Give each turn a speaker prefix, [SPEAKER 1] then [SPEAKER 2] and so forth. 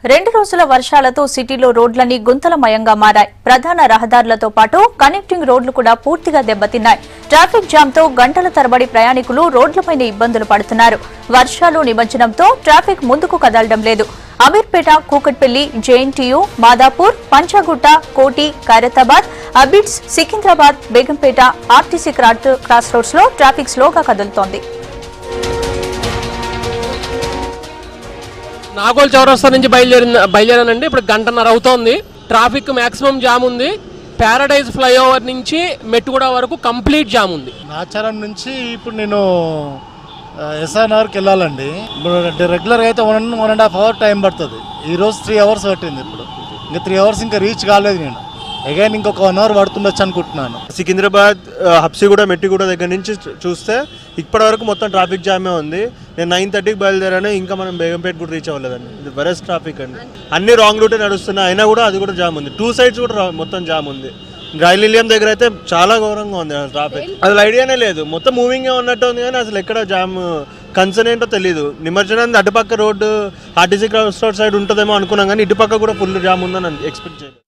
[SPEAKER 1] 2 రోజుల వర్షాలతో సిటీలో రోడ్లన్నీ గుంతలమయంగా మారాయి. ప్రధాన రహదారులతో పాటు కనెక్టింగ్ రోడ్లు కూడా పూర్తిగా దెబ్బతిన్నాయి. ట్రాఫిక్ జామ్ తో గంటల తరబడి ప్రయాణికులు రోడ్లపైన ఇబ్బందులు పడుతున్నారు. వర్షాలు నిమజ్జనంతో ట్రాఫిక్ ముందుకు కదలడం లేదు. అమీర్పేట, కూకట్పల్లి, జేఎన్టీయూ, మాదాపూర్, పంచాగుట్ట, కోటి, Khairatabad, Abids, Secunderabad, Begumpet, RTC cross roads లో ట్రాఫిక్ స్లోగా కదులుతోంది.
[SPEAKER 2] నాగోల్ చౌరస్తా నుంచి బయలుదేరానండి. ఇప్పుడు గంటన్నర అవుతోంది. ట్రాఫిక్ మాక్సిమం జామ్ ఉంది. ప్యారడైజ్ ఫ్లైఓవర్ నుంచి మెట్టుగూడ వరకు కంప్లీట్ జామ్ ఉంది.
[SPEAKER 3] నాచారం నుంచి ఇప్పుడు నేను ఎస్ఆర్ఆర్కి వెళ్ళాలండి. రెగ్యులర్గా అయితే 1.5 అవర్ టైం పడుతుంది. ఈరోజు 3 అవర్స్ పట్టింది. ఇప్పుడు ఇంకా 3 అవర్స్ ఇంకా రీచ్ కాలేదు. నేను అగైన్ ఇంకొక 1 అవర్ పడుతుండొచ్చు అనుకుంటున్నాను.
[SPEAKER 4] సికింద్రాబాద్, హబ్సిగూడ, మెట్టిగూడ దగ్గర నుంచి చూస్తే ఇప్పటి వరకు మొత్తం ట్రాఫిక్ జామే ఉంది. నేను 9:30కి బయలుదేరాను. ఇంకా మనం బేగంపేట కూడా రీచ్ అవ్వలేదండి. ఇది వెరస్ ట్రాఫిక్ అండి. అన్ని రాంగ్ రూటే నడుస్తున్నాయి. అయినా కూడా అది కూడా జామ్ ఉంది. 2 సైడ్స్ కూడా మొత్తం జామ్ ఉంది. రైల్ నిలయం దగ్గర అయితే చాలా ఘోరంగా ఉంది ట్రాఫిక్. అసలు ఐడియానే లేదు. మొత్తం మూవింగే ఉన్నట్టు ఉంది కానీ అసలు ఎక్కడ జామ్ కన్సర్న్ ఏంటో తెలియదు. నిమజ్జనం అటుపక్క road RTC cross road side ఉంటుందేమో అనుకున్నాం కానీ ఇటుపక్క కూడా ఫుల్ జామ్ ఉందని ఎక్స్పెక్ట్ చేయలేదు.